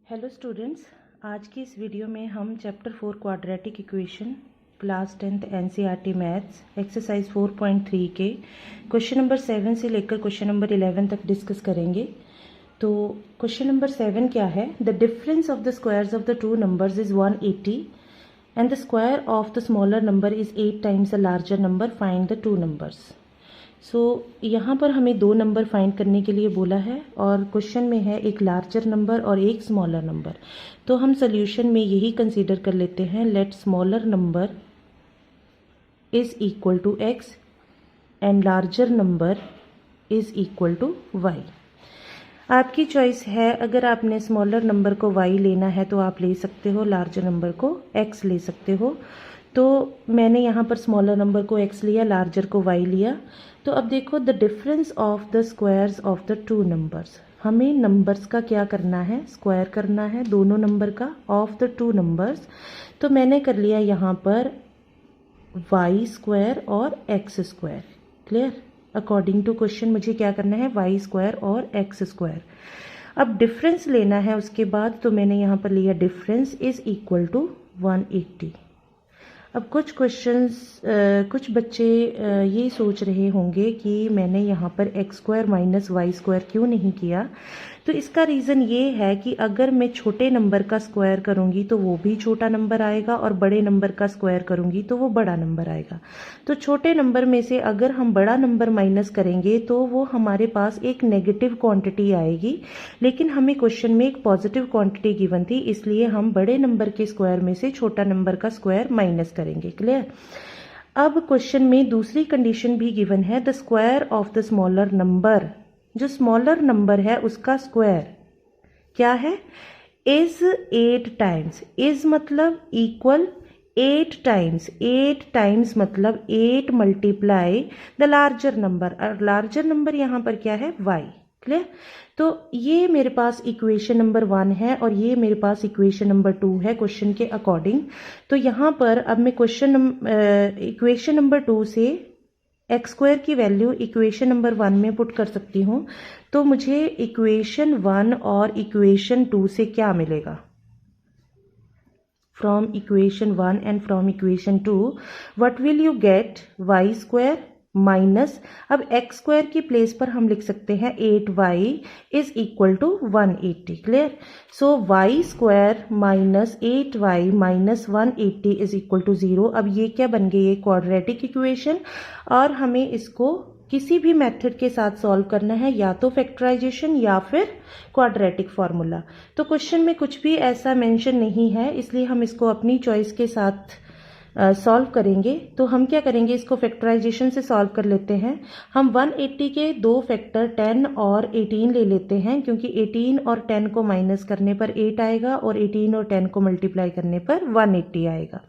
Hello students, आज की इस वीडियो में हम chapter 4 quadratic equation class 10th NCERT maths exercise 4.3 के क्वेश्चन नंबर 7 से लेकर क्वेश्चन नंबर 11 तक डिस्कस करेंगे। तो क्वेश्चन नंबर 7 क्या है? The difference of the squares of the two numbers is 180 and the square of the smaller number is 8 times the larger number, find the two numbers. यहाँ पर हमें दो number find करने के लिए बोला है और क्वेश्चन में है एक लार्जर नंबर और एक स्मॉलर नंबर। तो हम सोल्यूशन में यही कंसीडर कर लेते हैं, let smaller number is equal to x and larger number is equal to y। आपकी चॉइस है, अगर आपने स्मॉलर नंबर को y लेना है तो आप ले सकते हो, लार्जर नंबर को x ले सकते हो। तो मैंने यहाँ पर स्मॉलर नंबर को x लिया, लार्जर को y लिया। तो अब देखो, the difference of the squares of the two numbers, हमें नंबर्स का क्या करना है? स्क्वायर करना है दोनों नंबर का ऑफ द टू नंबर्स। तो मैंने कर लिया यहाँ पर y स्क्वायर और x square. Clear? According to question मुझे क्या करना है? y स्क्वायर और x स्क्वायर। अब डिफरेंस लेना है उसके बाद, तो मैंने यहाँ पर लिया डिफरेंस इज इक्वल टू 180। अब कुछ बच्चे ये सोच रहे होंगे कि मैंने यहाँ पर x square minus y square क्यों नहीं किया। तो इसका रीज़न ये है कि अगर मैं छोटे नंबर का स्क्वायर करूँगी तो वो भी छोटा नंबर आएगा और बड़े नंबर का स्क्वायर करूँगी तो वो बड़ा नंबर आएगा। तो छोटे नंबर में से अगर हम बड़ा नंबर माइनस करेंगे तो वो हमारे पास एक नेगेटिव क्वांटिटी आएगी, लेकिन हमें क्वेश्चन में एक पॉजिटिव क्वांटिटी गिवन थी, इसलिए हम बड़े नंबर के स्क्वायर में से छोटा नंबर का स्क्वायर माइनस करेंगे। क्लियर? अब क्वेश्चन में दूसरी कंडीशन भी गिवन है, the square of the smaller number, जो स्मॉलर नंबर है उसका स्क्वायर क्या है? Is 8 times. इज मतलब इक्वल 8 टाइम्स। 8 टाइम्स मतलब 8 मल्टीप्लाई द लार्जर नंबर, और लार्जर नंबर यहाँ पर क्या है? y। क्लियर? तो ये मेरे पास इक्वेशन नंबर 1 है और ये मेरे पास इक्वेशन नंबर 2 है क्वेश्चन के अकॉर्डिंग। तो यहाँ पर अब मैं इक्वेशन नंबर 2 से एक्स स्क्वायर की वैल्यू इक्वेशन नंबर 1 में पुट कर सकती हूँ। तो मुझे इक्वेशन 1 और इक्वेशन 2 से क्या मिलेगा? From equation 1 and from equation 2 what will you get? Y square minus, अब एक्स स्क्वायर की प्लेस पर हम लिख सकते हैं 8y is equal to 180। Clear? So y square minus 8y minus 180 is equal to 0। अब ये क्या बन गई? ये क्वाड्रेटिक इक्वेशन, और हमें इसको किसी भी मेथड के साथ सॉल्व करना है, या तो फैक्टराइजेशन या फिर क्वाड्रेटिक फार्मूला। तो क्वेश्चन में कुछ भी ऐसा मेंशन नहीं है, इसलिए हम इसको अपनी चॉइस के साथ सॉल्व करेंगे। तो हम क्या करेंगे? इसको फैक्टराइजेशन से सॉल्व कर लेते हैं। हम 180 के दो फैक्टर 10 और 18 ले लेते हैं, क्योंकि 18 और 10 को माइनस करने पर 8 आएगा और 18 और 10 को मल्टीप्लाई करने पर 180 आएगा।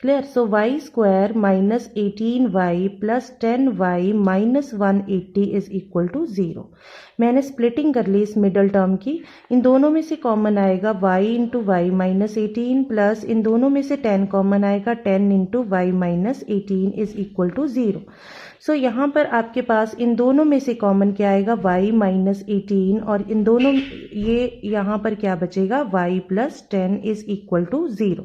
Clear? So y square minus 18y plus 10y minus 180 is equal to 0। मैंने स्प्लिटिंग कर ली इस मिडल टर्म की। इन दोनों में से कॉमन आएगा y into y minus 18 plus इन दोनों में से 10 कॉमन आएगा, 10 into y minus 18 is equal to 0। सो यहाँ पर आपके पास इन दोनों में से कॉमन क्या आएगा? y माइनस 18, और इन दोनों ये यहाँ पर क्या बचेगा? y plus 10 is equal to 0।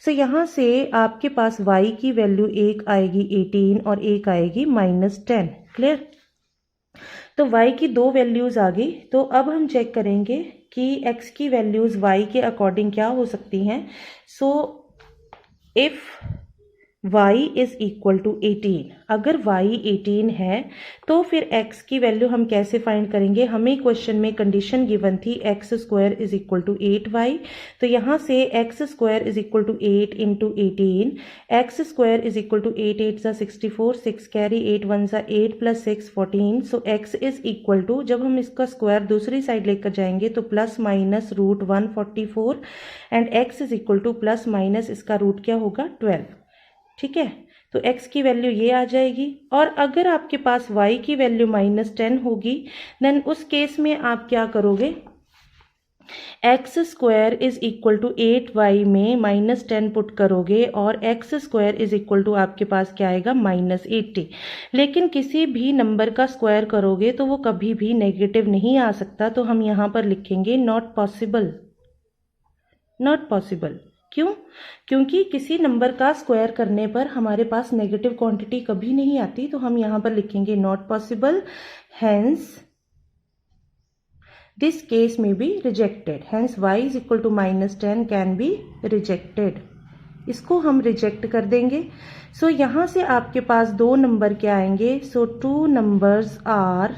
सो यहाँ से आपके पास y की वैल्यू एक आएगी 18 और एक आएगी माइनस 10। क्लियर? तो y की दो वैल्यूज आ गई। तो अब हम चेक करेंगे कि x की वैल्यूज y के अकॉर्डिंग क्या हो सकती हैं। So if y is equal to 18, अगर y 18 है तो फिर x की वैल्यू हम कैसे फाइंड करेंगे? हमें क्वेश्चन में कंडीशन गिवन थी x square is equal to 8y। तो यहाँ से x square is equal to 8 into 18, x square is equal to 8 8 सा 64, 6 कैरी 8 1 सा 8 plus 6 14। So x is equal to, जब हम इसका स्क्वायर दूसरी साइड लेकर जाएंगे तो plus minus root 144 and x is equal to plus minus इसका रूट क्या होगा? 12। ठीक है? तो x की वैल्यू ये आ जाएगी। और अगर आपके पास y की वैल्यू माइनस 10 होगी, देन उस केस में आप क्या करोगे? X square is equal to 8y में माइनस 10 पुट करोगे और x square is equal to आपके पास क्या आएगा? माइनस 80। लेकिन किसी भी नंबर का स्क्वायर करोगे तो वो कभी भी नेगेटिव नहीं आ सकता, तो हम यहाँ पर लिखेंगे नॉट पॉसिबल। Not possible. क्यों? क्योंकि किसी नंबर का स्क्वायर करने पर हमारे पास नेगेटिव क्वांटिटी कभी नहीं आती, तो हम यहाँ पर लिखेंगे not possible, hence this case में be rejected, hence y is equal to -10 can be rejected. इसको हम रिजेक्ट कर देंगे। सो यहाँ से आपके पास दो नंबर क्या आएंगे? सो 2 नंबर्स आर,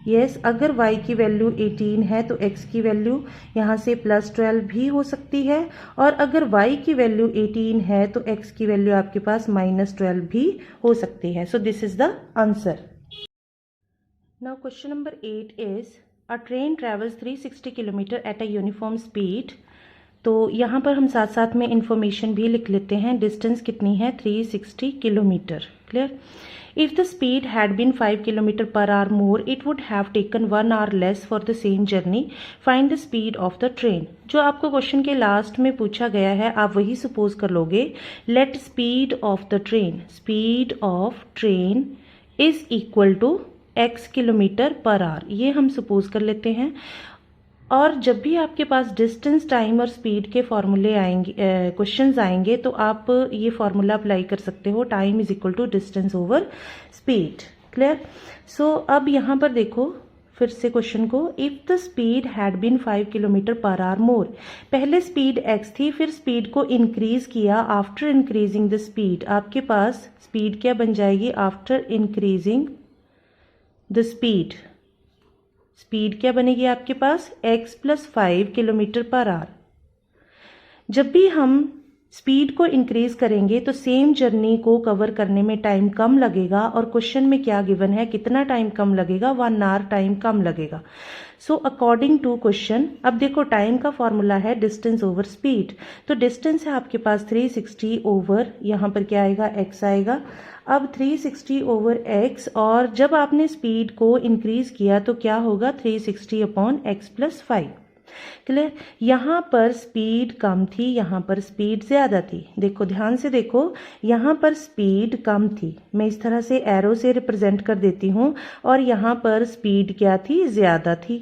यस, अगर y की वैल्यू 18 है तो x की वैल्यू यहाँ से +12 भी हो सकती है, और अगर y की वैल्यू 18 है तो x की वैल्यू आपके पास -12 भी हो सकती है। So this is the answer. Now question number 8 is a train travels 360 kilometre at a uniform speed. तो यहाँ पर हम साथ साथ में इंफॉर्मेशन भी लिख लेते हैं। डिस्टेंस कितनी है? 360 kilometre. Clear? If the speed had been 5 km per hour more, it would have taken 1 hour less for the same journey. Find the speed of the train. जो आपको क्वेश्चन के लास्ट में पूछा गया है आप वही सपोज कर लोगे। Let speed of the train, speed of train is equal to x kilometre per our, ये हम सपोज कर लेते हैं। और जब भी आपके पास डिस्टेंस, टाइम और स्पीड के फॉर्मूले आएंगे, क्वेश्चंस आएंगे, तो आप ये फॉर्मूला अप्लाई कर सकते हो, time is equal to distance over speed. Clear? So अब यहाँ पर देखो फिर से क्वेश्चन को, if the speed had been 5 kilometre per hour more, पहले स्पीड x थी, फिर स्पीड को इंक्रीज किया। आफ्टर इंक्रीजिंग द स्पीड, आपके पास स्पीड क्या बन जाएगी? After increasing the speed, speed क्या बनेगी आपके पास? x + 5 kilometre per our. जब भी हम स्पीड को इंक्रीज करेंगे तो सेम जर्नी को कवर करने में टाइम कम लगेगा, और क्वेश्चन में क्या गिवन है, कितना टाइम कम लगेगा? 1 आवर टाइम कम लगेगा। सो अकॉर्डिंग टू क्वेश्चन, अब देखो टाइम का फॉर्मूला है डिस्टेंस ओवर स्पीड, तो डिस्टेंस है आपके पास 360 ओवर, यहाँ पर क्या आएगा? x आएगा। अब 360 ओवर x, और जब आपने स्पीड को इंक्रीज किया तो क्या होगा? 360/x + 5। क्लियर? यहाँ पर स्पीड कम थी, यहाँ पर स्पीड ज्यादा थी। देखो ध्यान से देखो, यहाँ पर स्पीड कम थी, मैं इस तरह से एरो से रिप्रेजेंट कर देती हूँ, और यहाँ पर स्पीड क्या थी? ज्यादा थी।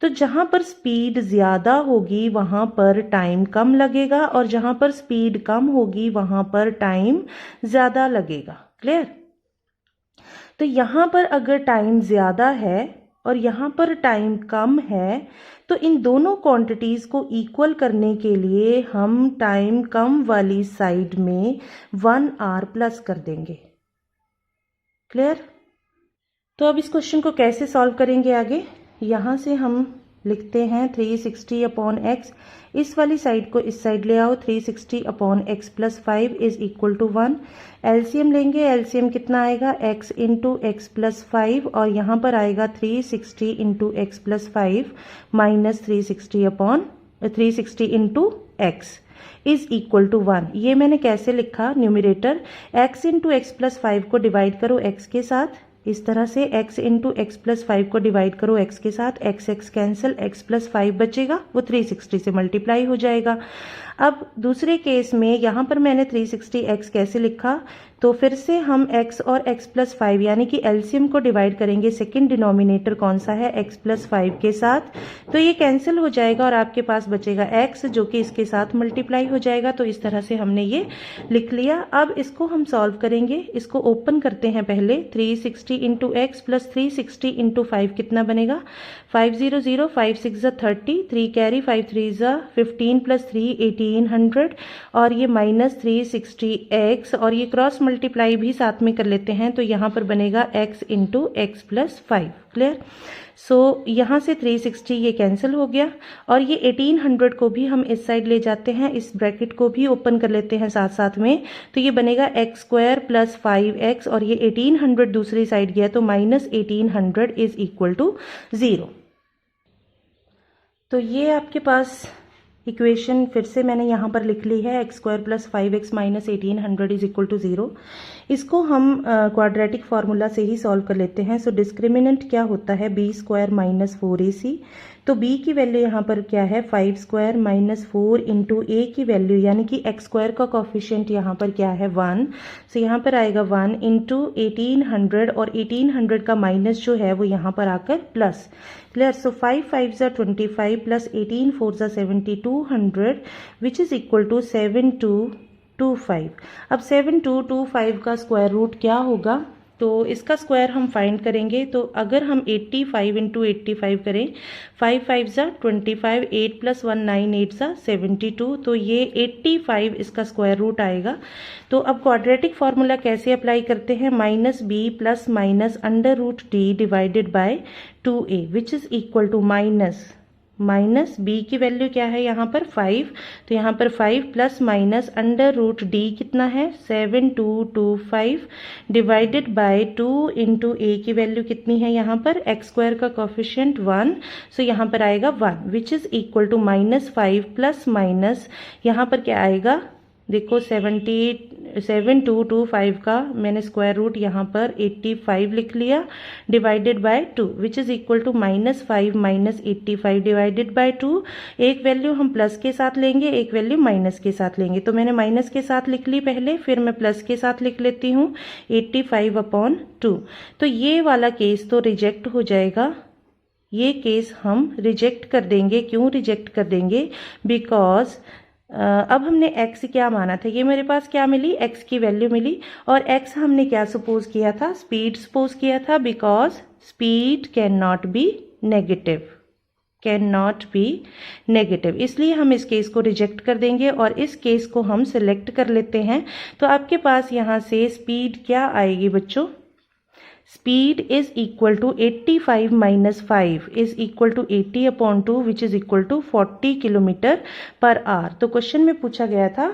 तो जहां पर स्पीड ज्यादा होगी वहां पर टाइम कम लगेगा, और जहां पर स्पीड कम होगी वहां पर टाइम ज्यादा लगेगा। क्लियर? तो यहां पर अगर टाइम ज्यादा है और यहां पर टाइम कम है, तो इन दोनों क्वांटिटीज को इक्वल करने के लिए हम टाइम कम वाली साइड में 1 आवर प्लस कर देंगे। क्लियर? तो अब इस क्वेश्चन को कैसे सॉल्व करेंगे आगे? यहाँ से हम लिखते हैं 360/x, इस वाली साइड को इस साइड ले आओ, 360/x + 5 is equal to 1। LCM लेंगे, एलसीएम कितना आएगा? x × x + 5, और यहाँ पर आएगा 360 × x + 5 minus 360 × x is equal to 1। ये मैंने कैसे लिखा? न्यूमरेटर x × x + 5 को डिवाइड करो x के साथ, इस तरह से x × x + 5 को डिवाइड करो x के साथ, x कैंसिल, x + 5 बचेगा, वो 360 से मल्टीप्लाई हो जाएगा। अब दूसरे केस में यहाँ पर मैंने 360x कैसे लिखा? तो फिर से हम x और x + 5 यानी कि एलसीएम को डिवाइड करेंगे। सेकंड डिनोमिनेटर कौन सा है? x + 5 के साथ, तो ये कैंसिल हो जाएगा और आपके पास बचेगा x, जो कि इसके साथ मल्टीप्लाई हो जाएगा। तो इस तरह से हमने ये लिख लिया। अब इसको हम सॉल्व करेंगे, इसको ओपन करते हैं पहले। 360 × x + 360 × 5 कितना बनेगा? 500, 5 6 30, 3 कैरी, 5 3 15 + 3 1800, और ये माइनस 360x, और ये क्रॉस मल्टीप्लाई भी साथ में कर लेते हैं, तो यहाँ पर बनेगा x × x + 5। क्लियर? सो यहाँ से 360 ये कैंसिल हो गया, और ये 1800 को भी हम इस साइड ले जाते हैं, इस ब्रैकेट को भी ओपन कर लेते हैं साथ साथ में, तो ये बनेगा x² + 5x, और ये 1800 दूसरी साइड गया तो -1800 इज इक्वल टू 0। तो ये आपके पास इक्वेशन फिर से मैंने यहाँ पर लिख ली है, x² + 5x - 1800 is equal to 0। इसको हम क्वाड्रेटिक फार्मूला से ही सॉल्व कर लेते हैं। सो डिस्क्रिमिनेंट क्या होता है? b² - 4ac, तो b की वैल्यू यहाँ पर क्या है 5 स्क्वायर माइनस 4 इंटू a की वैल्यू यानी कि x स्क्वायर का कोफिशिएंट यहाँ पर क्या है 1, सो यहाँ पर आएगा 1 इंटू 1800 और 1800 का माइनस जो है वो यहाँ पर आकर प्लस। क्लियर। सो 5 5 ज़ा 25 प्लस 18 4 ज़ा 7200 विच इज़ इक्वल टू 7225। अब 7225 का स्क्वायर रूट क्या होगा, तो इसका स्क्वायर हम फाइंड करेंगे। तो अगर हम 85 इंटू 85 करें, 5 5 ज़ा 25, 8 प्लस 1 9, 8 ज़ा 72, तो ये 85 इसका स्क्वायर रूट आएगा। तो अब क्वाड्रेटिक फार्मूला कैसे अप्लाई करते हैं, minus b plus minus under root d divided by 2a which is equal to minus b की वैल्यू क्या है यहाँ पर 5, तो यहाँ पर 5 plus minus under root d कितना है 7225 डिवाइडेड बाय 2 इंटू ए की वैल्यू कितनी है यहाँ पर x स्क्वायर का कोफिशिएंट 1, सो यहाँ पर आएगा 1 which is equal to -5 plus minus यहाँ पर क्या आएगा, देखो 7225 का मैंने स्क्वायर रूट यहाँ पर 85 लिख लिया divided by 2 which is equal to -5 minus 85 divided by 2। एक वैल्यू हम प्लस के साथ लेंगे, एक वैल्यू माइनस के साथ लेंगे। तो मैंने माइनस के साथ लिख ली पहले, फिर मैं प्लस के साथ लिख लेती हूँ 85/2। तो ये वाला केस तो रिजेक्ट हो जाएगा, ये केस हम रिजेक्ट कर देंगे। क्यों रिजेक्ट कर देंगे, बिकॉज अब हमने x क्या माना था, ये मेरे पास क्या मिली x की वैल्यू मिली, और x हमने क्या सपोज किया था, स्पीड सपोज किया था, because speed can not be negative, इसलिए हम इस केस को रिजेक्ट कर देंगे और इस केस को हम सिलेक्ट कर लेते हैं। तो आपके पास यहाँ से स्पीड क्या आएगी बच्चों, speed is equal to 85 minus 5 is equal to 80/2 which is equal to 40 kilometre per hour. तो क्वेश्चन में पूछा गया था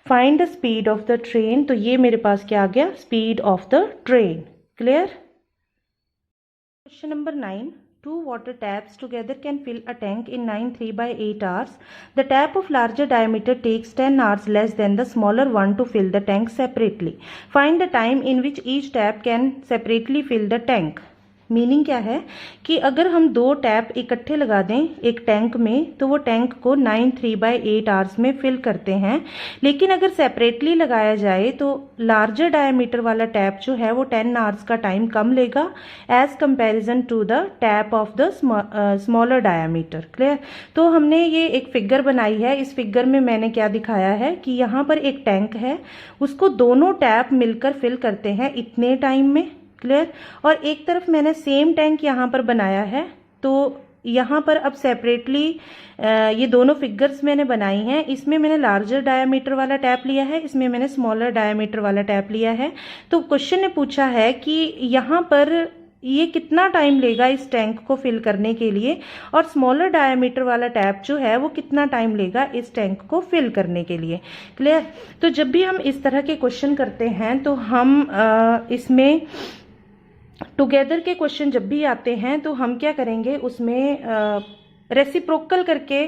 find the speed of the train, तो ये मेरे पास क्या आ गया, speed of the train. Clear. Question number 9, two water taps together can fill a tank in 9 3/8 hours. The tap of larger diameter takes 10 hours less than the smaller one to fill the tank separately. Find the time in which each tap can separately fill the tank. Meaning क्या है कि अगर हम दो tap इकट्ठे लगा दें एक टैंक में, तो वो टैंक को 9 3/8 आवर्स में फिल करते हैं। लेकिन अगर सेपरेटली लगाया जाए तो लार्जर डायमीटर वाला टैप जो है वो 10 आवर्स का टाइम कम लेगा as comparison to the tap of the smaller diameter. Clear. तो हमने ये एक फिगर बनाई है, इस फिगर में मैंने क्या दिखाया है कि यहाँ पर एक टैंक है, उसको दोनों टैप मिलकर फिल करते हैं इतने टाइम में। क्लियर। और एक तरफ मैंने सेम टैंक यहाँ पर बनाया है, तो यहाँ पर अब सेपरेटली ये दोनों फिगर्स मैंने बनाई हैं, इसमें मैंने लार्जर डायमीटर वाला टैप लिया है, इसमें मैंने स्मॉलर डायमीटर वाला टैप लिया है। तो क्वेश्चन ने पूछा है कि यहाँ पर ये कितना टाइम लेगा इस टैंक को फिल करने के लिए, और स्मॉलर डायमीटर वाला टैप जो है वो कितना टाइम लेगा इस टैंक को फिल करने के लिए। क्लियर। तो जब भी हम इस तरह के क्वेश्चन करते हैं तो हम इसमें टुगेदर के क्वेश्चन जब भी आते हैं तो हम क्या करेंगे, उसमें रेसिप्रोकल करके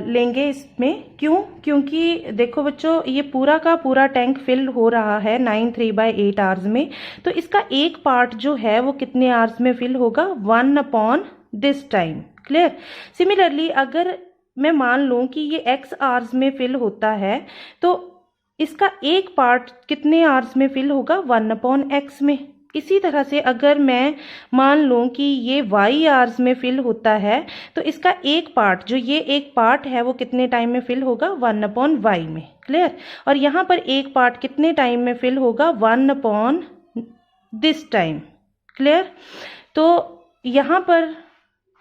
लेंगे इसमें। क्यों, क्योंकि देखो बच्चों ये पूरा का पूरा टैंक फिल हो रहा है 9 3/8 आवर्स में, तो इसका एक पार्ट जो है वो कितने आवर्स में फिल होगा, 1/this टाइम। क्लियर। सिमिलरली अगर मैं मान लूं कि ये x आवर्स में फिल होता है तो इसका एक पार्ट कितने आवर्स में फिल होगा, 1/x में। इसी तरह से अगर मैं मान लूं कि ये y आवर्स में फिल होता है तो इसका एक पार्ट जो ये एक पार्ट है वो कितने टाइम में फिल होगा, 1/y में। क्लियर। और यहाँ पर एक पार्ट कितने टाइम में फिल होगा, 1/this टाइम। क्लियर। तो यहाँ पर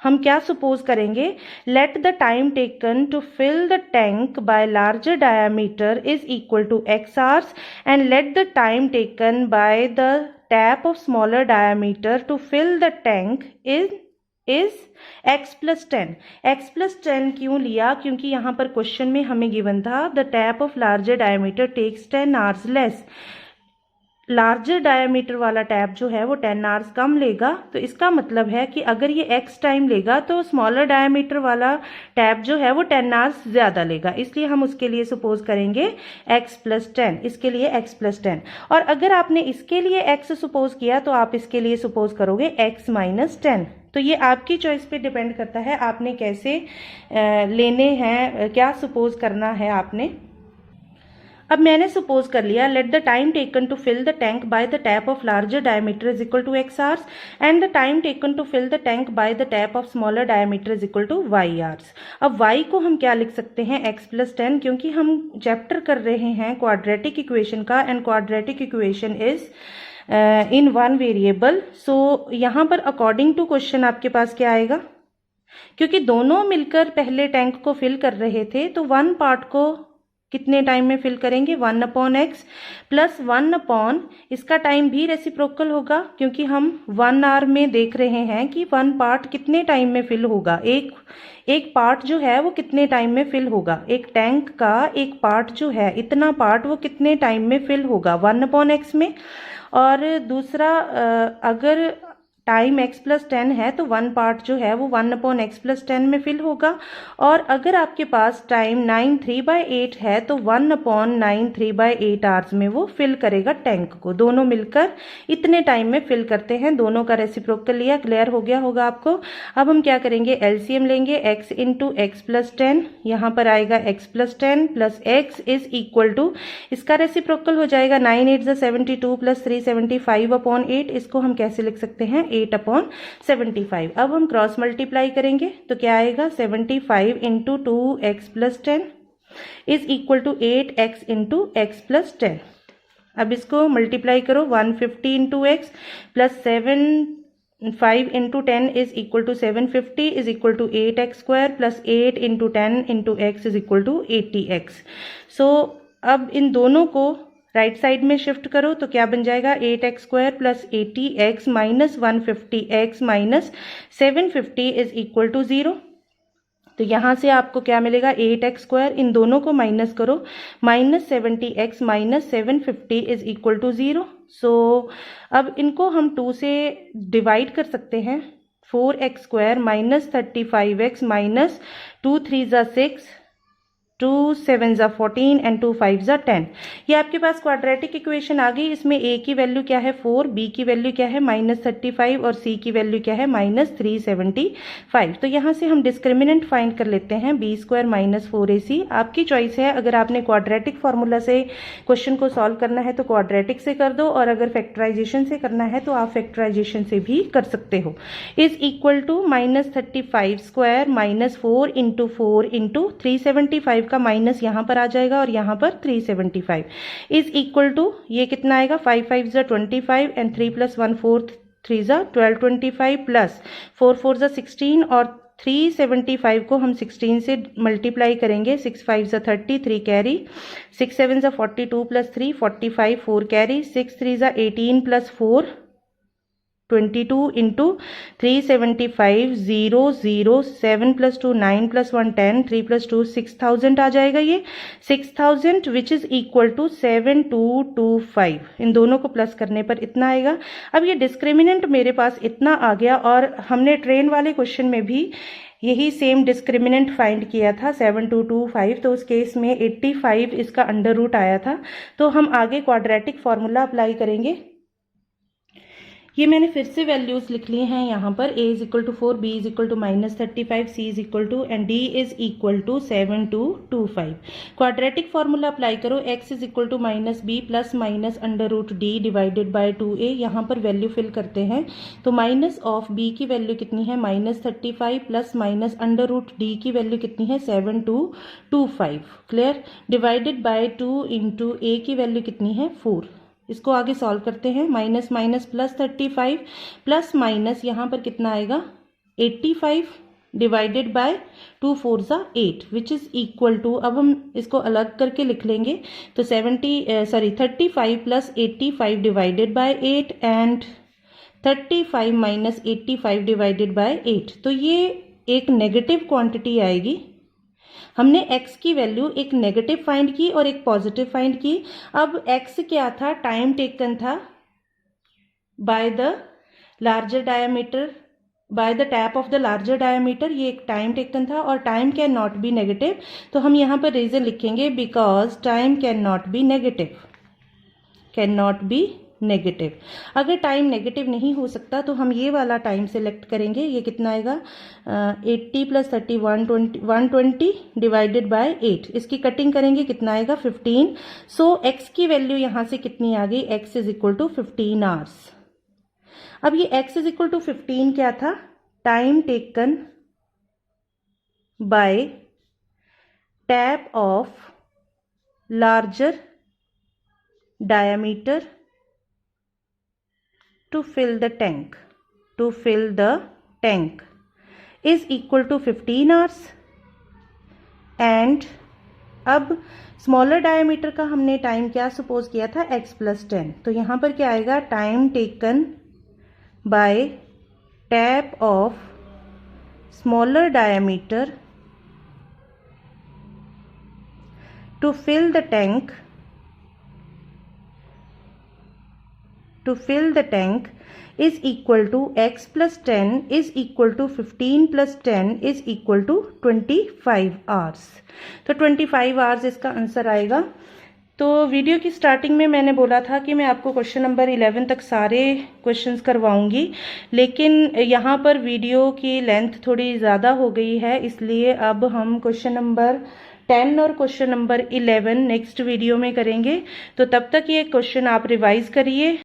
हम क्या सपोज करेंगे, let the time taken to fill the tank by larger diameter is equal to x hours and let the time taken by the tap of smaller diameter to fill the tank is x + 10। x + 10 क्यों लिया, क्योंकि यहाँ पर question में हमें given था the tap of larger diameter takes 10 hours less. Larger diameter वाला tap जो है वो 10 आवर्स कम लेगा, तो इसका मतलब है कि अगर ये x टाइम लेगा तो स्मॉलर डायमीटर वाला टैप जो है वो 10 आवर्स ज़्यादा लेगा, इसलिए हम उसके लिए सपोज करेंगे x + 10, इसके लिए x + 10। और अगर आपने इसके लिए x सपोज किया तो आप इसके लिए सपोज करोगे x - 10। तो ये आपकी चॉइस पे डिपेंड करता है आपने कैसे लेने हैं, क्या सपोज करना है आपने। अब मैंने सपोज कर लिया, let the time taken to fill the tank by the tap of larger diameter is equal to x hours and the time taken to fill the tank by the tap of smaller diameter is equal to y hours. अब y को हम क्या लिख सकते हैं, x plus 10, क्योंकि हम chapter कर रहे हैं क्वाड्रेटिक इक्वेशन का and quadratic equation is in one variable. So यहाँ पर अकॉर्डिंग टू क्वेश्चन आपके पास क्या आएगा, क्योंकि दोनों मिलकर पहले टैंक को फिल कर रहे थे तो वन पार्ट को कितने टाइम में फिल करेंगे, 1/x प्लस 1 इसका टाइम भी रेसिप्रोकल होगा, क्योंकि हम 1 आवर में देख रहे हैं कि वन पार्ट कितने टाइम में फिल होगा, एक पार्ट जो है वो कितने टाइम में फिल होगा, एक टैंक का एक पार्ट जो है इतना पार्ट वो कितने टाइम में फिल होगा, 1/x में। और दूसरा अगर टाइम x प्लस 10 है तो वन पार्ट जो है वो 1/x प्लस 10 में फिल होगा। और अगर आपके पास टाइम 9/3/8 है तो 1/9/3/8 आवर्स में वो फिल करेगा टैंक को। दोनों मिलकर इतने टाइम में फिल करते हैं, दोनों का रेसिप्रोकल लिया। क्लियर हो गया होगा आपको। अब हम क्या करेंगे, एलसीएम लेंगे, x इंटू एक्स प्लस 10, यहाँ पर आएगा x plus 10 plus x is equal to, इसका रेसिप्रोकल हो जाएगा 9 8 72 प्लस 375/8। इसको हम कैसे लिख सकते हैं, 8/75। अब हम क्रॉस मल्टीप्लाई करेंगे तो क्या आएगा, 75 into 2x plus 10 is equal to 8x into x plus 10। अब इसको मल्टीप्लाई करो, 150 into x plus 5 into 10 is equal to 750 is equal to 8x square plus 8 into 10 into x is equal to 80x। So अब इन दोनों को right side में shift करो तो क्या बन जाएगा, 8x square plus 80x minus 150x minus 750 is equal to 0। तो यहाँ से आपको क्या मिलेगा, 8x स्क्वायर, इन दोनों को माइनस करो, minus 70x minus 750 is equal to 0। So अब इनको हम 2 से डिवाइड कर सकते हैं, 4x square minus 35x minus 2 3 ज़ा 6, 2 7 ज़ा 14 एंड 2 5 ज़ा 10। ये आपके पास क्वाड्रेटिक इक्वेशन आ गई। इसमें a की वैल्यू क्या है 4, b की वैल्यू क्या है -35 और c की वैल्यू क्या है -375। तो यहाँ से हम डिस्क्रिमिनेंट फाइंड कर लेते हैं, b स्क्वायर माइनस 4ac। आपकी चॉइस है, अगर आपने क्वाड्रेटिक फार्मूला से क्वेश्चन को सॉल्व करना है तो क्वाड्रेटिक से कर दो, और अगर फैक्टराइजेशन से करना है तो आप फैक्टराइजेशन से भी कर सकते हो। Is equal to -35 square minus 4 into 4 into 375 का माइनस यहाँ पर आ जाएगा और यहाँ पर 375 इज इक्वल टू, ये कितना आएगा, 5 5 ज़ा 25 एंड 3 प्लस 1 4 3 ज़ा 12 25 प्लस 4 4 ज़ा 16 और 375 को हम 16 से मल्टीप्लाई करेंगे, 6 5 ज़ा 30 3 कैरी, 6 7 ज़ा 42 प्लस 3 45 4 कैरी, 6 3 ज़ा 18 plus 4 22 into 375 0 0 7 plus 2 9 plus 1 10 3 plus 2 6000 आ जाएगा। ये 6000 विच इज इक्वल टू 7225। इन दोनों को प्लस करने पर इतना आएगा। अब ये डिस्क्रिमिनेंट मेरे पास इतना आ गया, और हमने ट्रेन वाले क्वेश्चन में भी यही सेम डिस्क्रिमिनेंट फाइंड किया था 7225। तो उस केस में 85 इसका अंडर रूट आया था। तो हम आगे क्वाड्रेटिक फार्मूला अप्लाई करेंगे। ये मैंने फिर से वैल्यूज लिख ली हैं यहाँ पर, a is equal to 4, b is equal to -35, c is equal to and d is equal to 7225। Quadratic formula apply करो, x is equal to minus b plus minus under root d divided by 2a। यहाँ पर value fill करते हैं तो minus of b की value कितनी है -35 plus minus under root d की वैल्यू कितनी है 7225। Clear, divided by 2 into a की वैल्यू कितनी है 4। इसको आगे सॉल्व करते हैं, minus minus plus 35 plus minus यहाँ पर कितना आएगा 85 डिवाइडेड बाय 2 4 ज़ा 8 विच इज़ इक्वल टू, अब हम इसको अलग करके लिख लेंगे तो 35 plus 85 divided bye 8 and 35 minus 85 divided bye 8। तो ये एक नेगेटिव क्वांटिटी आएगी। हमने x की वैल्यू एक नेगेटिव फाइंड की और एक पॉजिटिव फाइंड की। अब x क्या था, टाइम टेकन था by the larger diameter, bye the tap of the larger diameter, ये एक टाइम टेकन था और time can not be negative. तो हम यहाँ पर रीजन लिखेंगे because time can not be negative, can not be negative. अगर टाइम नेगेटिव नहीं हो सकता तो हम ये वाला टाइम सेलेक्ट करेंगे। ये कितना आएगा 80 + 30 120 डिवाइडेड बाय 8। इसकी कटिंग करेंगे, कितना आएगा 15। सो x की वैल्यू यहाँ से कितनी आ गई, x = 15 आवर्स। अब ये x = 15 क्या था, time taken by tap of larger diameter to fill the tank is equal to 15 hours। And अब स्मॉलर डायमीटर का हमने टाइम क्या सपोज किया था, x + 10। तो यहाँ पर क्या आएगा, time taken by tap of smaller diameter to fill the tank is equal to x + 10 is equal to 15 + 10 is equal to 25 hours। तो 25 आवर्स इसका आंसर आएगा। तो वीडियो की स्टार्टिंग में मैंने बोला था कि मैं आपको क्वेश्चन नंबर 11 तक सारे क्वेश्चंस करवाऊंगी, लेकिन यहाँ पर वीडियो की लेंथ थोड़ी ज़्यादा हो गई है, इसलिए अब हम क्वेश्चन नंबर 10 और क्वेश्चन नंबर 11 नेक्स्ट वीडियो में करेंगे। तो तब तक ये क्वेश्चन आप रिवाइज करिए।